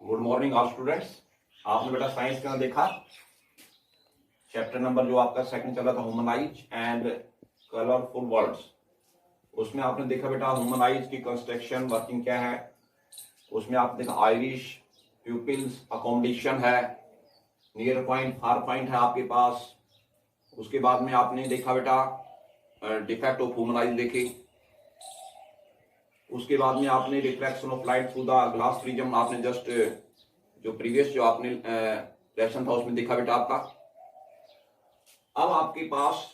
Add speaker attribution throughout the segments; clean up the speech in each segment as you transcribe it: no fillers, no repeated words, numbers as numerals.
Speaker 1: Good morning all students. आपने बेटा science का देखा चैप्टर नंबर जो आपका सेकंड चला था ह्यूमनाइज एंड कलरफुल वर्ड्स। उसमें आपने देखा बेटा ह्यूमनाइज की कंस्ट्रक्शन वर्किंग क्या है। उसमें आपने देखा आयरिश प्यूपिल्स अकोमोडेशन है, नियर पॉइंट फार पॉइंट है आपके पास। उसके बाद में आपने देखा बेटा डिफेक्ट ऑफ ह्यूमनाइज देखे। उसके बाद में आपने reflection of light through the glass prism आपने जस्ट जो प्रीवियस जो आपने लेसन था उसमें देखा बेटा आपका। अब आपके पास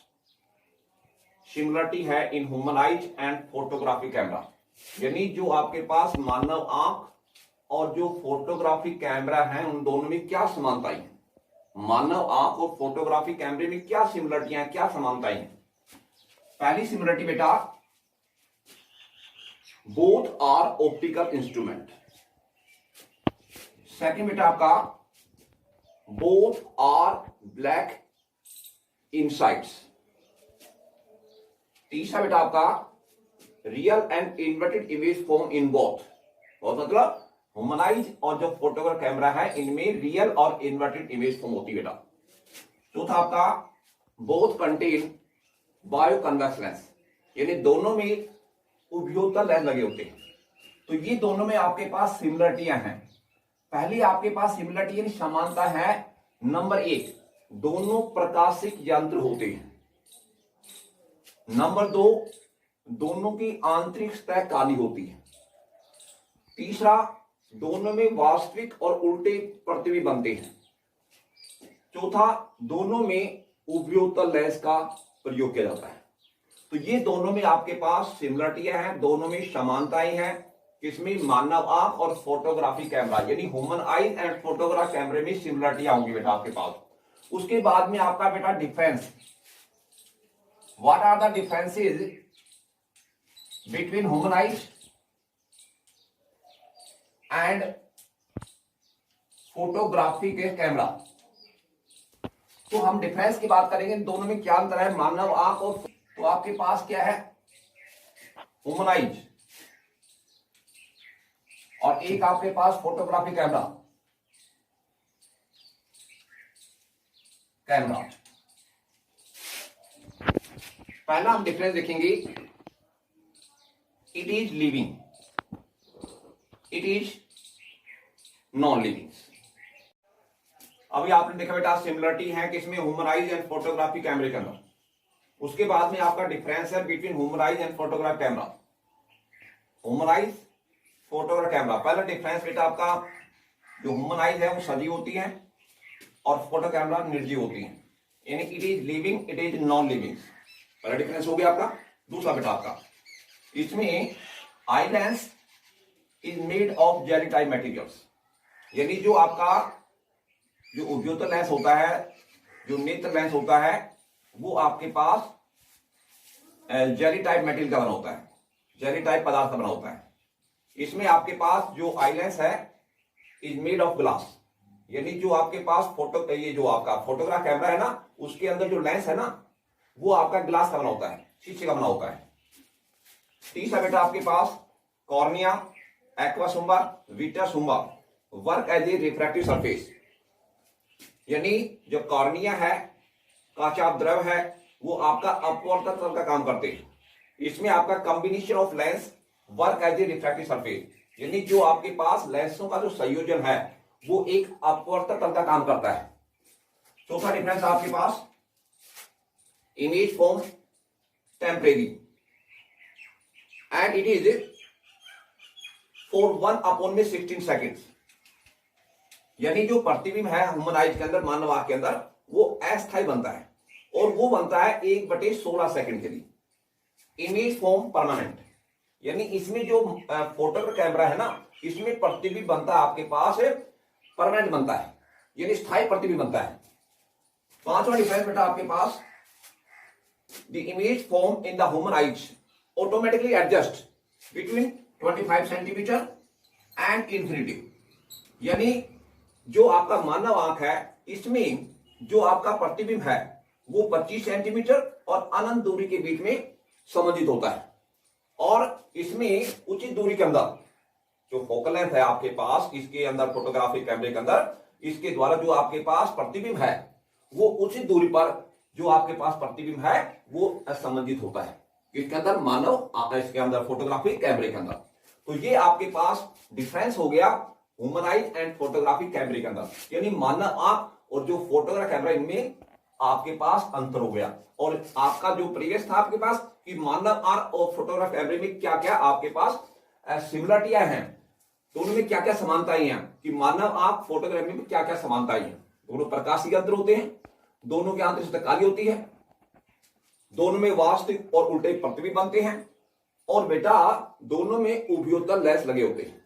Speaker 1: सिमिलरिटी है in human eyes and photography camera, यानी जो आपके पास मानव आंख और जो फोटोग्राफी कैमरा है उन दोनों में क्या समानताएं हैं। मानव आंख और फोटोग्राफी कैमरे में क्या सिमिलरिटियां हैं, क्या समानताएं हैं। पहली सिमिलरिटी बेटा both are optical instrument. Second बेटा आपका बोथ आर ब्लैक इनसाइड्स। तीसरा बेटा आपका real and inverted image form in both. बहुत मतलब ह्यूमनाइज और जो फोटोग्राफ कैमरा है इनमें रियल और इन्वर्टेड इमेज फॉर्म होती है बेटा। चौथा आपका both contain bio convex lens, यानी दोनों में उभयोतल लेंस लगे होते हैं। तो ये दोनों में आपके पास सिमिलरिटियां हैं। पहली आपके पास सिमिलरिटी यानी समानता है नंबर 1, दोनों प्रकाशिक यंत्र होते हैं। नंबर 2, दोनों की आंतरिक सतह काली होती है। तीसरा, दोनों में वास्तविक और उल्टे प्रतिबिंब बनते हैं। चौथा, दोनों में उभयोतल लेंस का प्रयोग किया जाता है। तो ये दोनों में आपके पास सिमिलरिटियां हैं, दोनों में समानताएं हैं। किसमें? मानव आंख और फोटोग्राफी कैमरा, यानी ह्यूमन आइज एंड फोटोग्राफ कैमरे में सिमिलरिटियां होंगी बेटा आपके पास। उसके बाद में आपका बेटा difference, what are the differences between human eyes and photography के कैमरा। तो हम डिफरेंस की बात करेंगे, दोनों में क्या अंतर है मानव आंख और। तो आपके पास क्या है ह्यूमन आइज और एक आपके पास फोटोग्राफी कैमरा। पहला हम डिफरेंस देखेंगे, it is living, it is non living. अभी आपने देखा बेटा सिमिलरिटी है किसमें? ह्यूमन आइज एंड फोटोग्राफी कैमरे के अंदर। उसके बाद में आपका डिफरेंस है between human eyes and photograph camera. Human eyes photograph camera, पहला डिफरेंस बेटा आपका जो ह्यूमन आइज है वो सजीव होती है और फोटो कैमरा निर्जीव होती है, यानी it is living, it is non living. पहला डिफरेंस हो गया आपका। दूसरा बेटा आपका इसमें eye lens is made of jelly type materials, यानी जो आपका जो उभयोतल लेंस होता है, जो नेत्र लेंस होता है, वो आपके पास जेली टाइप मटेरियल का बना होता है, जेली टाइप पदार्थ का बना होता है। इसमें आपके पास जो आई लेंस है इज मेड ऑफ ग्लास, यानी जो आपके पास फोटो ये जो आपका फोटोग्राफ कैमरा है ना उसके अंदर जो लेंस है ना वो आपका ग्लास का बना होता है, शीशे का बना होता है। तीसरा बेटा आपके पास cornea, aqua zumba, Vita zumba work as a refractive surface, यानी जो कॉर्निया है काचाप द्रव है वो आपका अपवर्तक तल का काम करते हैं। इसमें आपका combination of lens work as a refractive surface, यानी जो आपके पास लेंसों का जो संयोजन है वो एक अपवर्तक तल का काम करता है। चौथा डिफरेंस आपके पास image form temporary and it is for 1/16 seconds, यानी जो प्रतिबिंब है ह्यूमन आइज के अंदर, मानव आंख के अंदर, वो अस्थायी बनता है और वो बनता है 1/16 सेकंड के लिए। इमेज फॉर्म परमानेंट, यानी इसमें जो फोटो का कैमरा है ना इसमें प्रतिबिंब बनता है आपके पास परमानेंट बनता है, यानी स्थायी प्रतिबिंब बनता है। पांचवा डिफरेंस बेटा आपके पास the image form in the human eyes automatically adjust between 25 centimetre and infinity, यानी जो आपका मानव आंख है इसमें जो आपका प्रतिबिंब है वो 25 सेंटीमीटर और अनंत दूरी के बीच में संबंधित होता है और इसमें उचित दूरी के अंदर जो फोकल लेंथ है आपके पास इसके अंदर फोटोग्राफिक कैमरे के अंदर, इसके द्वारा जो आपके पास प्रतिबिंब है वो उचित दूरी पर जो आपके पास प्रतिबिंब है वो संबंधित होता है इसके अंदर मानव इसके अंदर फोटोग्राफिक कैमरे के अंदर। तो ये आपके पास डिफरेंस हो गया ह्यूमन एंड फोटोग्राफिक कैमरे के अंदर, यानी मानव आंख और जो फोटोग्राफ कैमरा इनमें आपके पास अंतर हो गया। और आपका जो प्रीवियस था आपके पास कि मानव आंख और फोटोग्राफ कैमरे में क्या क्या आपके पास सिमिलरिटियां हैं, दोनों में क्या क्या समानताएं हैं कि मानव आंख फोटोग्राफी में क्या क्या समानताएं हैं। दोनों प्रकाशीय यंत्र होते हैं, दोनों की आंतरिक सतह काली होती है, दोनों में वास्तविक और उल्टे प्रतिबिंब बनते हैं, और बेटा दोनों में उभयोत्तल लेंस लगे होते हैं।